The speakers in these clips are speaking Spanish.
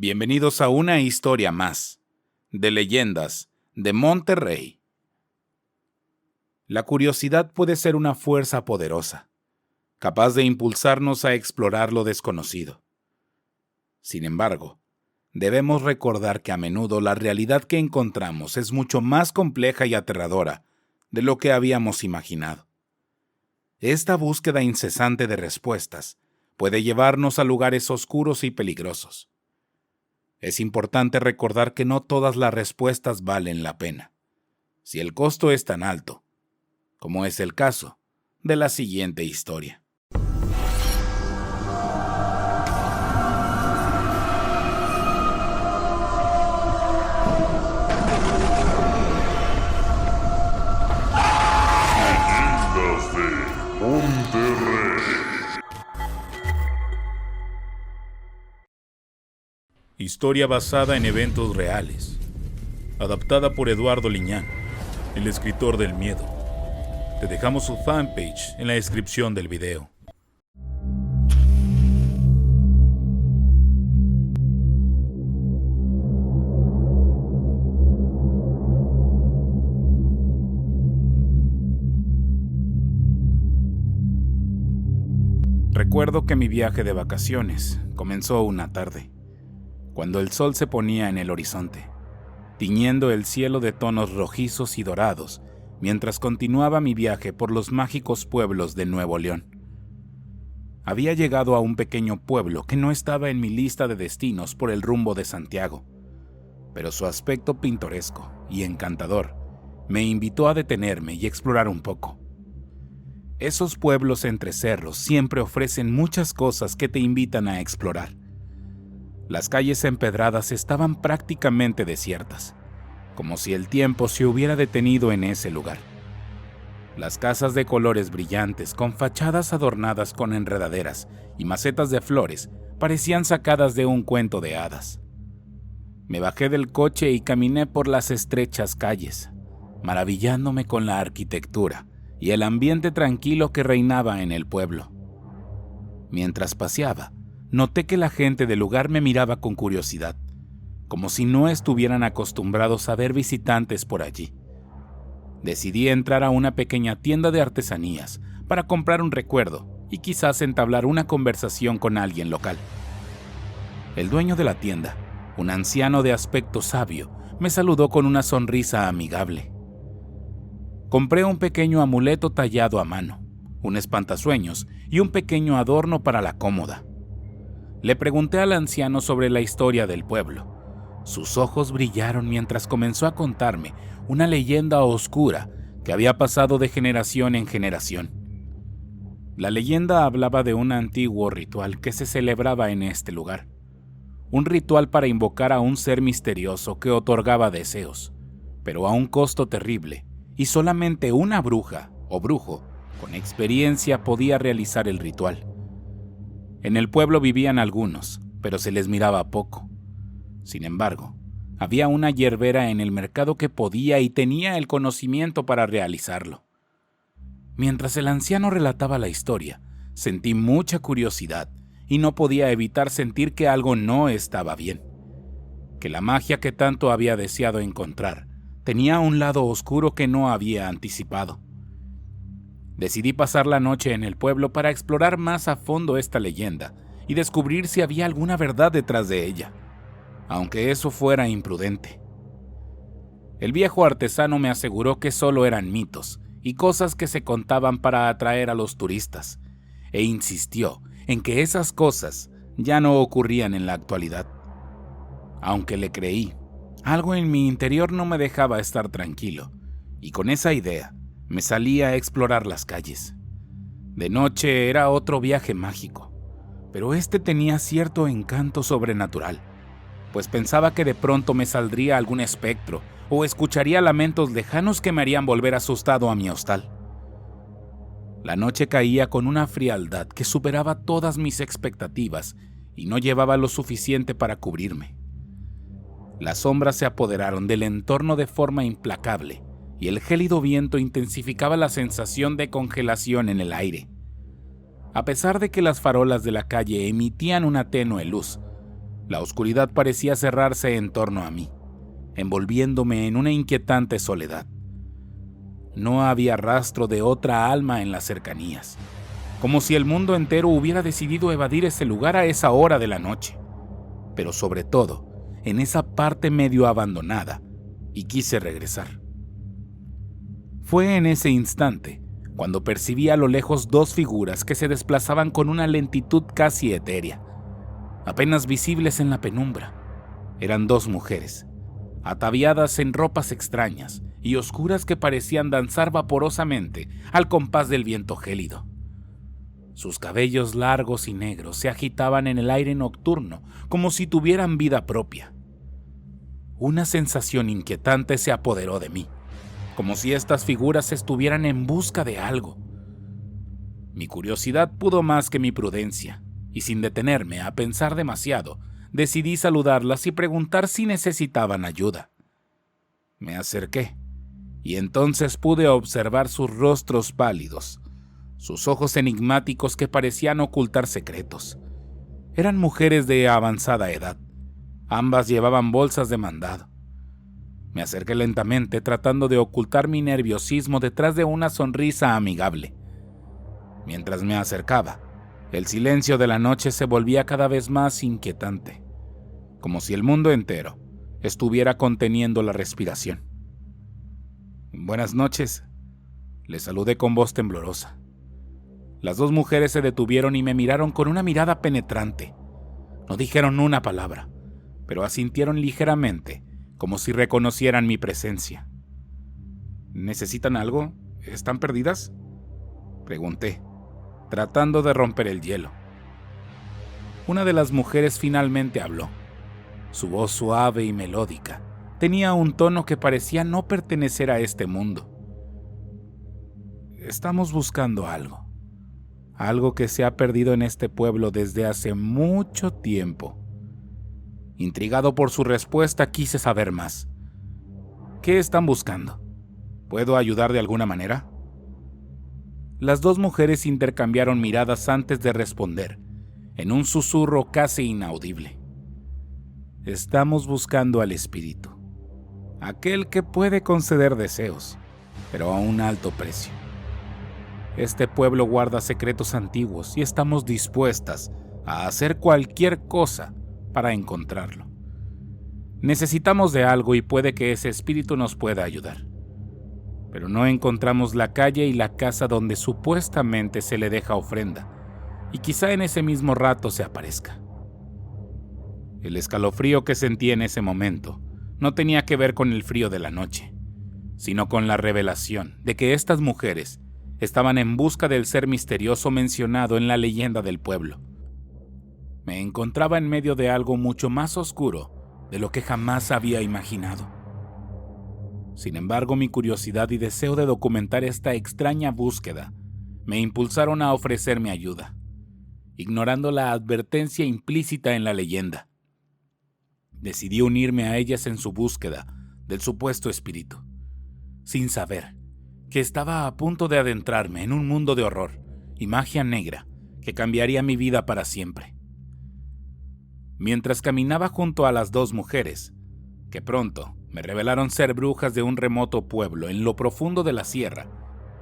Bienvenidos a una historia más de Leyendas de Monterrey. La curiosidad puede ser una fuerza poderosa, capaz de impulsarnos a explorar lo desconocido. Sin embargo, debemos recordar que a menudo la realidad que encontramos es mucho más compleja y aterradora de lo que habíamos imaginado. Esta búsqueda incesante de respuestas puede llevarnos a lugares oscuros y peligrosos. Es importante recordar que no todas las respuestas valen la pena, si el costo es tan alto, como es el caso de la siguiente historia. Leyendas de Monterrey. Historia basada en eventos reales. Adaptada por Eduardo Liñán, el escritor del miedo. Te dejamos su fanpage en la descripción del video. Recuerdo que mi viaje de vacaciones comenzó una tarde, cuando el sol se ponía en el horizonte, tiñendo el cielo de tonos rojizos y dorados, mientras continuaba mi viaje por los mágicos pueblos de Nuevo León. Había llegado a un pequeño pueblo que no estaba en mi lista de destinos por el rumbo de Santiago, pero su aspecto pintoresco y encantador me invitó a detenerme y explorar un poco. Esos pueblos entre cerros siempre ofrecen muchas cosas que te invitan a explorar. Las calles empedradas estaban prácticamente desiertas, como si el tiempo se hubiera detenido en ese lugar. Las casas de colores brillantes, con fachadas adornadas con enredaderas y macetas de flores, parecían sacadas de un cuento de hadas. Me bajé del coche y caminé por las estrechas calles, maravillándome con la arquitectura y el ambiente tranquilo que reinaba en el pueblo. Mientras paseaba, noté que la gente del lugar me miraba con curiosidad, como si no estuvieran acostumbrados a ver visitantes por allí. Decidí entrar a una pequeña tienda de artesanías para comprar un recuerdo y quizás entablar una conversación con alguien local. El dueño de la tienda, un anciano de aspecto sabio, me saludó con una sonrisa amigable. Compré un pequeño amuleto tallado a mano, un espantasueños y un pequeño adorno para la cómoda. Le pregunté al anciano sobre la historia del pueblo. Sus ojos brillaron mientras comenzó a contarme una leyenda oscura que había pasado de generación en generación. La leyenda hablaba de un antiguo ritual que se celebraba en este lugar. Un ritual para invocar a un ser misterioso que otorgaba deseos, pero a un costo terrible, y solamente una bruja o brujo con experiencia podía realizar el ritual. En el pueblo vivían algunos, pero se les miraba poco. Sin embargo, había una hierbera en el mercado que podía y tenía el conocimiento para realizarlo. Mientras el anciano relataba la historia, sentí mucha curiosidad y no podía evitar sentir que algo no estaba bien. Que la magia que tanto había deseado encontrar tenía un lado oscuro que no había anticipado. Decidí pasar la noche en el pueblo para explorar más a fondo esta leyenda y descubrir si había alguna verdad detrás de ella, aunque eso fuera imprudente. El viejo artesano me aseguró que solo eran mitos y cosas que se contaban para atraer a los turistas, e insistió en que esas cosas ya no ocurrían en la actualidad. Aunque le creí, algo en mi interior no me dejaba estar tranquilo, y con esa idea me salí a explorar las calles. De noche era otro viaje mágico, pero este tenía cierto encanto sobrenatural, pues pensaba que de pronto me saldría algún espectro o escucharía lamentos lejanos que me harían volver asustado a mi hostal. La noche caía con una frialdad que superaba todas mis expectativas y no llevaba lo suficiente para cubrirme. Las sombras se apoderaron del entorno de forma implacable, y el gélido viento intensificaba la sensación de congelación en el aire. A pesar de que las farolas de la calle emitían una tenue luz, La oscuridad parecía cerrarse en torno a mí, envolviéndome en una inquietante soledad. No había rastro de otra alma en las cercanías, como si el mundo entero hubiera decidido evadir ese lugar a esa hora de la noche, pero sobre todo en esa parte medio abandonada, y quise regresar. Fue en ese instante cuando percibí a lo lejos dos figuras que se desplazaban con una lentitud casi etérea, apenas visibles en la penumbra. Eran dos mujeres, ataviadas en ropas extrañas y oscuras que parecían danzar vaporosamente al compás del viento gélido. Sus cabellos largos y negros se agitaban en el aire nocturno como si tuvieran vida propia. Una sensación inquietante se apoderó de mí, como si estas figuras estuvieran en busca de algo. Mi curiosidad pudo más que mi prudencia, y sin detenerme a pensar demasiado, decidí saludarlas y preguntar si necesitaban ayuda. Me acerqué, y entonces pude observar sus rostros pálidos, sus ojos enigmáticos que parecían ocultar secretos. Eran mujeres de avanzada edad. Ambas llevaban bolsas de mandado. Me acerqué lentamente, tratando de ocultar mi nerviosismo detrás de una sonrisa amigable. Mientras me acercaba, el silencio de la noche se volvía cada vez más inquietante, como si el mundo entero estuviera conteniendo la respiración. «Buenas noches», le saludé con voz temblorosa. Las dos mujeres se detuvieron y me miraron con una mirada penetrante. No dijeron una palabra, pero asintieron ligeramente, como si reconocieran mi presencia. «¿Necesitan algo? ¿Están perdidas?», pregunté, tratando de romper el hielo. Una de las mujeres finalmente habló. Su voz suave y melódica tenía un tono que parecía no pertenecer a este mundo. «Estamos buscando algo que se ha perdido en este pueblo desde hace mucho tiempo». Intrigado por su respuesta, quise saber más. «¿Qué están buscando? ¿Puedo ayudar de alguna manera?». Las dos mujeres intercambiaron miradas antes de responder, en un susurro casi inaudible. «Estamos buscando al espíritu, aquel que puede conceder deseos, pero a un alto precio. Este pueblo guarda secretos antiguos y estamos dispuestas a hacer cualquier cosa para encontrarlo. Necesitamos de algo y puede que ese espíritu nos pueda ayudar. Pero no encontramos la calle y la casa donde supuestamente se le deja ofrenda, y quizá en ese mismo rato se aparezca». El escalofrío que sentí en ese momento no tenía que ver con el frío de la noche, sino con la revelación de que estas mujeres estaban en busca del ser misterioso mencionado en la leyenda del pueblo. Me encontraba en medio de algo mucho más oscuro de lo que jamás había imaginado. Sin embargo, mi curiosidad y deseo de documentar esta extraña búsqueda me impulsaron a ofrecerme ayuda, ignorando la advertencia implícita en la leyenda. Decidí unirme a ellas en su búsqueda del supuesto espíritu, sin saber que estaba a punto de adentrarme en un mundo de horror y magia negra que cambiaría mi vida para siempre. Mientras caminaba junto a las dos mujeres, que pronto me revelaron ser brujas de un remoto pueblo en lo profundo de la sierra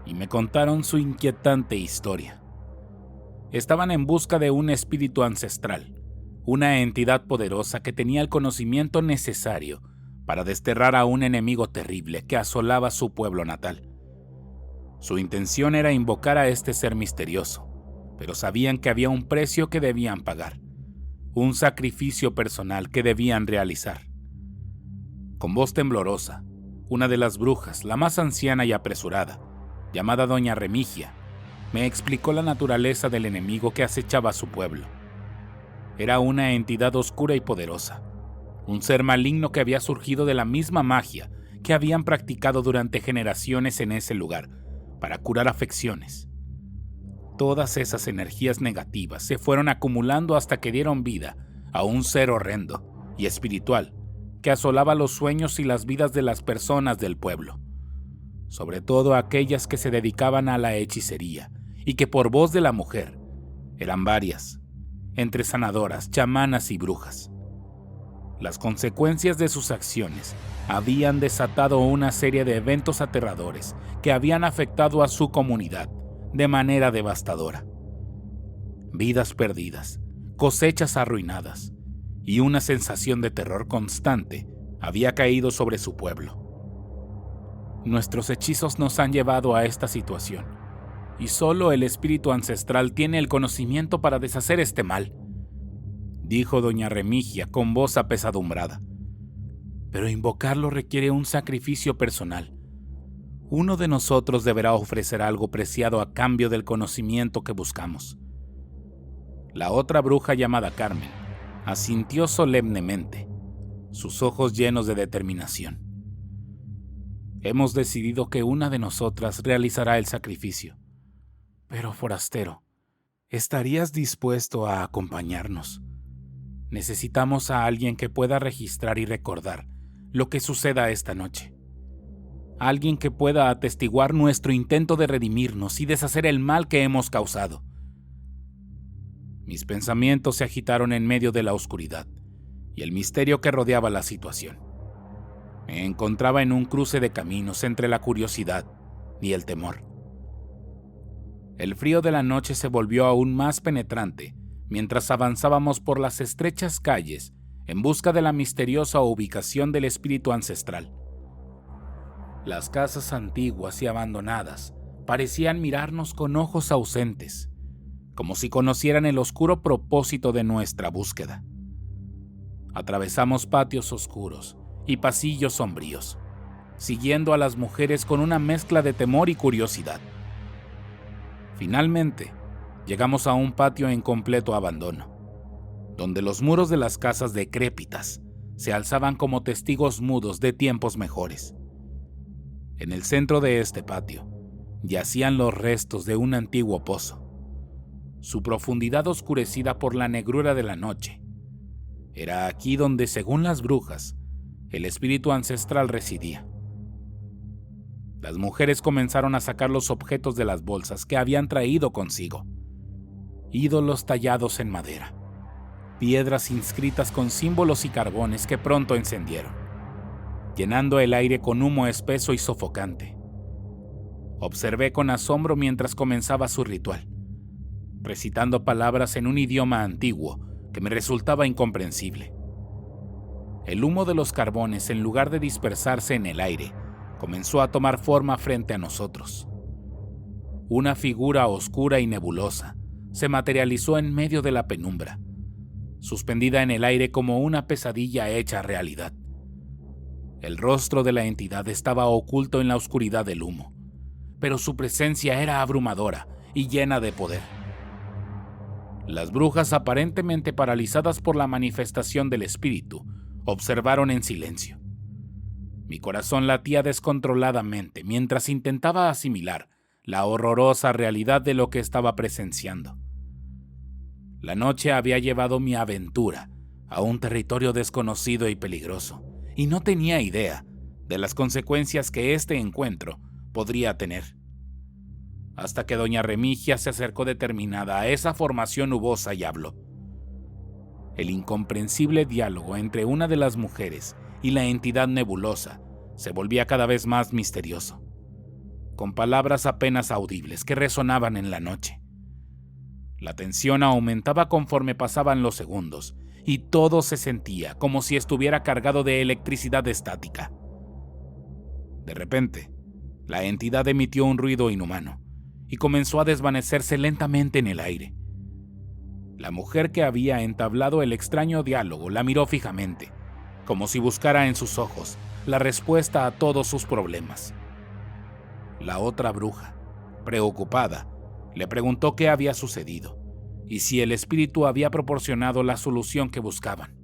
y me contaron su inquietante historia. Estaban en busca de un espíritu ancestral, una entidad poderosa que tenía el conocimiento necesario para desterrar a un enemigo terrible que asolaba su pueblo natal. Su intención era invocar a este ser misterioso, pero sabían que había un precio que debían pagar, un sacrificio personal que debían realizar. Con voz temblorosa, una de las brujas, la más anciana y apresurada, llamada Doña Remigia, me explicó la naturaleza del enemigo que acechaba a su pueblo. Era una entidad oscura y poderosa, un ser maligno que había surgido de la misma magia que habían practicado durante generaciones en ese lugar para curar afecciones. Todas esas energías negativas se fueron acumulando hasta que dieron vida a un ser horrendo y espiritual que asolaba los sueños y las vidas de las personas del pueblo, sobre todo aquellas que se dedicaban a la hechicería y que por voz de la mujer eran varias, entre sanadoras, chamanas y brujas. Las consecuencias de sus acciones habían desatado una serie de eventos aterradores que habían afectado a su comunidad de manera devastadora. Vidas perdidas, cosechas arruinadas y una sensación de terror constante había caído sobre su pueblo. Nuestros hechizos nos han llevado a esta situación, y solo el espíritu ancestral tiene el conocimiento para deshacer este mal, dijo doña Remigia con voz apesadumbrada. Pero invocarlo requiere un sacrificio personal. Uno de nosotros deberá ofrecer algo preciado a cambio del conocimiento que buscamos. La otra bruja, llamada Carmen, asintió solemnemente, sus ojos llenos de determinación. Hemos decidido que una de nosotras realizará el sacrificio. Pero, forastero, ¿estarías dispuesto a acompañarnos? Necesitamos a alguien que pueda registrar y recordar lo que suceda esta noche. Alguien que pueda atestiguar nuestro intento de redimirnos y deshacer el mal que hemos causado. Mis pensamientos se agitaron en medio de la oscuridad y el misterio que rodeaba la situación. Me encontraba en un cruce de caminos entre la curiosidad y el temor. El frío de la noche se volvió aún más penetrante mientras avanzábamos por las estrechas calles en busca de la misteriosa ubicación del espíritu ancestral. Las casas antiguas y abandonadas parecían mirarnos con ojos ausentes, como si conocieran el oscuro propósito de nuestra búsqueda. Atravesamos patios oscuros y pasillos sombríos, siguiendo a las mujeres con una mezcla de temor y curiosidad. Finalmente, llegamos a un patio en completo abandono, donde los muros de las casas decrépitas se alzaban como testigos mudos de tiempos mejores. En el centro de este patio yacían los restos de un antiguo pozo, su profundidad oscurecida por la negrura de la noche. Era aquí donde, según las brujas, el espíritu ancestral residía. Las mujeres comenzaron a sacar los objetos de las bolsas que habían traído consigo. Ídolos tallados en madera, piedras inscritas con símbolos y carbones que pronto encendieron, llenando el aire con humo espeso y sofocante. Observé con asombro mientras comenzaba su ritual, recitando palabras en un idioma antiguo que me resultaba incomprensible. El humo de los carbones, en lugar de dispersarse en el aire, comenzó a tomar forma frente a nosotros. Una figura oscura y nebulosa se materializó en medio de la penumbra, suspendida en el aire como una pesadilla hecha realidad. El rostro de la entidad estaba oculto en la oscuridad del humo, pero su presencia era abrumadora y llena de poder. Las brujas, aparentemente paralizadas por la manifestación del espíritu, observaron en silencio. Mi corazón latía descontroladamente mientras intentaba asimilar la horrorosa realidad de lo que estaba presenciando. La noche había llevado mi aventura a un territorio desconocido y peligroso, y no tenía idea de las consecuencias que este encuentro podría tener. Hasta que doña Remigia se acercó determinada a esa formación nubosa y habló. El incomprensible diálogo entre una de las mujeres y la entidad nebulosa se volvía cada vez más misterioso, con palabras apenas audibles que resonaban en la noche. La tensión aumentaba conforme pasaban los segundos, y todo se sentía como si estuviera cargado de electricidad estática. De repente, la entidad emitió un ruido inhumano y comenzó a desvanecerse lentamente en el aire. La mujer que había entablado el extraño diálogo la miró fijamente, como si buscara en sus ojos la respuesta a todos sus problemas. La otra bruja, preocupada, le preguntó qué había sucedido y si el espíritu había proporcionado la solución que buscaban.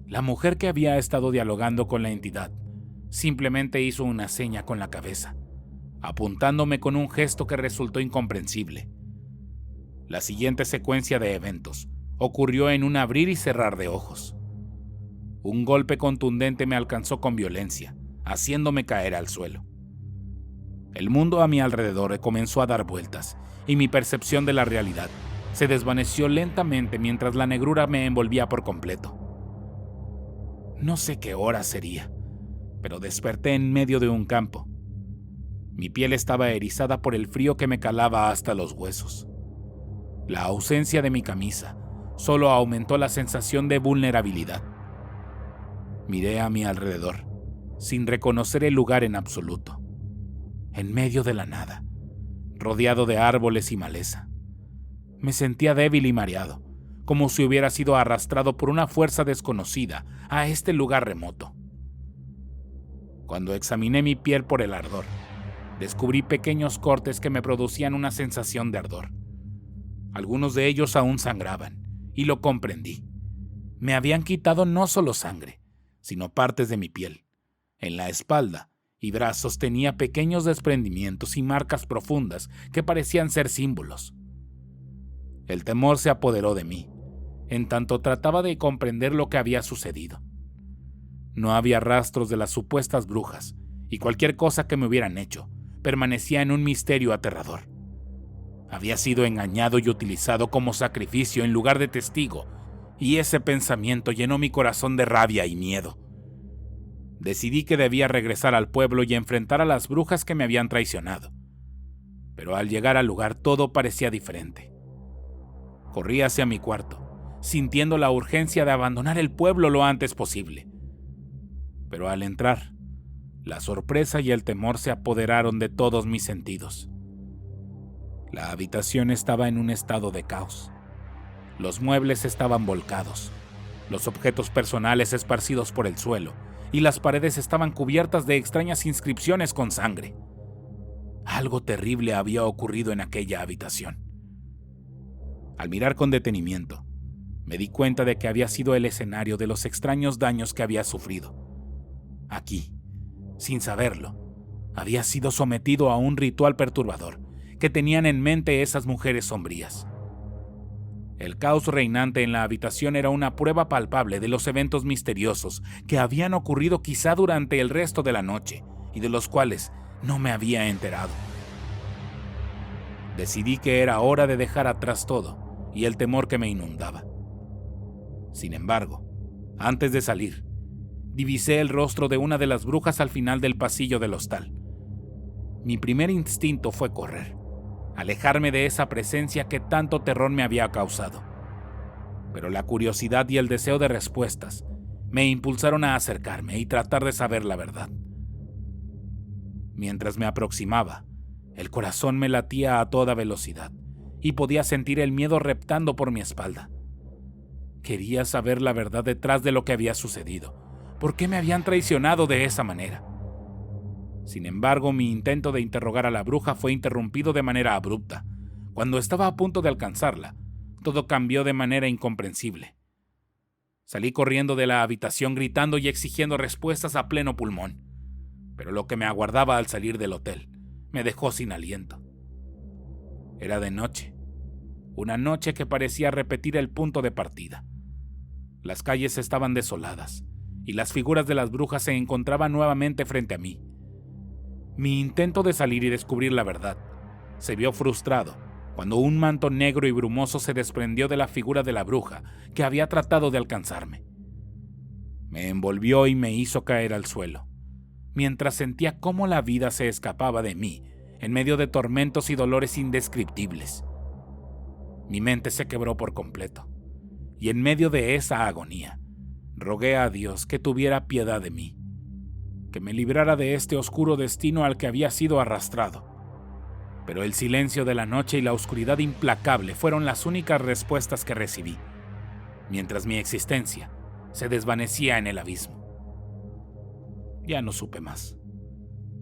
La mujer que había estado dialogando con la entidad simplemente hizo una seña con la cabeza, apuntándome con un gesto que resultó incomprensible. La siguiente secuencia de eventos ocurrió en un abrir y cerrar de ojos. Un golpe contundente me alcanzó con violencia, haciéndome caer al suelo. El mundo a mi alrededor comenzó a dar vueltas, y mi percepción de la realidad se desvaneció lentamente mientras la negrura me envolvía por completo. No sé qué hora sería, pero desperté en medio de un campo. Mi piel estaba erizada por el frío que me calaba hasta los huesos. La ausencia de mi camisa solo aumentó la sensación de vulnerabilidad. Miré a mi alrededor, sin reconocer el lugar en absoluto. En medio de la nada, rodeado de árboles y maleza. Me sentía débil y mareado, como si hubiera sido arrastrado por una fuerza desconocida a este lugar remoto. Cuando examiné mi piel por el ardor, descubrí pequeños cortes que me producían una sensación de ardor. Algunos de ellos aún sangraban, y lo comprendí. Me habían quitado no solo sangre, sino partes de mi piel. En la espalda y brazos tenía pequeños desprendimientos y marcas profundas que parecían ser símbolos. El temor se apoderó de mí, en tanto trataba de comprender lo que había sucedido. No había rastros de las supuestas brujas, y cualquier cosa que me hubieran hecho permanecía en un misterio aterrador. Había sido engañado y utilizado como sacrificio en lugar de testigo, y ese pensamiento llenó mi corazón de rabia y miedo. Decidí que debía regresar al pueblo y enfrentar a las brujas que me habían traicionado. Pero al llegar al lugar todo parecía diferente. Corrí hacia mi cuarto, sintiendo la urgencia de abandonar el pueblo lo antes posible. Pero al entrar, la sorpresa y el temor se apoderaron de todos mis sentidos. La habitación estaba en un estado de caos. Los muebles estaban volcados, los objetos personales esparcidos por el suelo, y las paredes estaban cubiertas de extrañas inscripciones con sangre. Algo terrible había ocurrido en aquella habitación. Al mirar con detenimiento, me di cuenta de que había sido el escenario de los extraños daños que había sufrido. Aquí, sin saberlo, había sido sometido a un ritual perturbador que tenían en mente esas mujeres sombrías. El caos reinante en la habitación era una prueba palpable de los eventos misteriosos que habían ocurrido quizá durante el resto de la noche y de los cuales no me había enterado. Decidí que era hora de dejar atrás todo y el temor que me inundaba. Sin embargo, antes de salir, divisé el rostro de una de las brujas al final del pasillo del hostal. Mi primer instinto fue correr, alejarme de esa presencia que tanto terror me había causado. Pero la curiosidad y el deseo de respuestas me impulsaron a acercarme y tratar de saber la verdad. Mientras me aproximaba, el corazón me latía a toda velocidad y podía sentir el miedo reptando por mi espalda. Quería saber la verdad detrás de lo que había sucedido. ¿Por qué me habían traicionado de esa manera? Sin embargo, mi intento de interrogar a la bruja fue interrumpido de manera abrupta. Cuando estaba a punto de alcanzarla, todo cambió de manera incomprensible. Salí corriendo de la habitación gritando y exigiendo respuestas a pleno pulmón. Pero lo que me aguardaba al salir del hotel me dejó sin aliento. Era de noche. Una noche que parecía repetir el punto de partida. Las calles estaban desoladas y las figuras de las brujas se encontraban nuevamente frente a mí. Mi intento de salir y descubrir la verdad se vio frustrado cuando un manto negro y brumoso se desprendió de la figura de la bruja que había tratado de alcanzarme. Me envolvió y me hizo caer al suelo, mientras sentía cómo la vida se escapaba de mí en medio de tormentos y dolores indescriptibles. Mi mente se quebró por completo, y en medio de esa agonía, rogué a Dios que tuviera piedad de mí, que me librara de este oscuro destino al que había sido arrastrado. Pero el silencio de la noche y la oscuridad implacable fueron las únicas respuestas que recibí, mientras mi existencia se desvanecía en el abismo. Ya no supe más.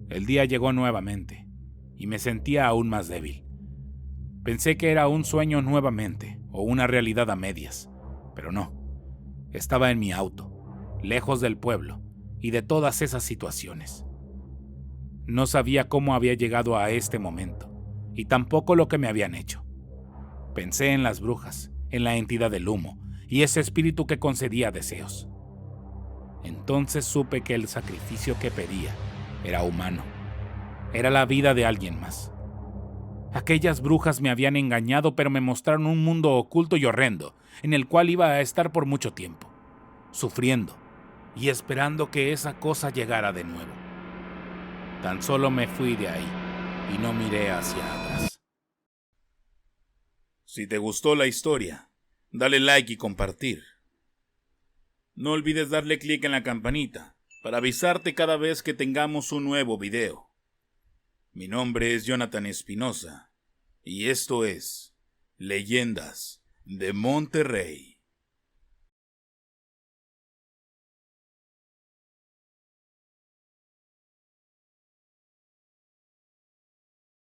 El día llegó nuevamente, y me sentía aún más débil. Pensé que era un sueño nuevamente, o una realidad a medias, pero no. Estaba en mi auto, lejos del pueblo y de todas esas situaciones. No sabía cómo había llegado a este momento, y tampoco lo que me habían hecho. Pensé en las brujas, en la entidad del humo, y ese espíritu que concedía deseos. Entonces supe que el sacrificio que pedía era humano. Era la vida de alguien más. Aquellas brujas me habían engañado, pero me mostraron un mundo oculto y horrendo, en el cual iba a estar por mucho tiempo, sufriendo, y esperando que esa cosa llegara de nuevo. Tan solo me fui de ahí y no miré hacia atrás. Si te gustó la historia, dale like y compartir. No olvides darle clic en la campanita para avisarte cada vez que tengamos un nuevo video. Mi nombre es Jonathan Espinosa y esto es Leyendas de Monterrey.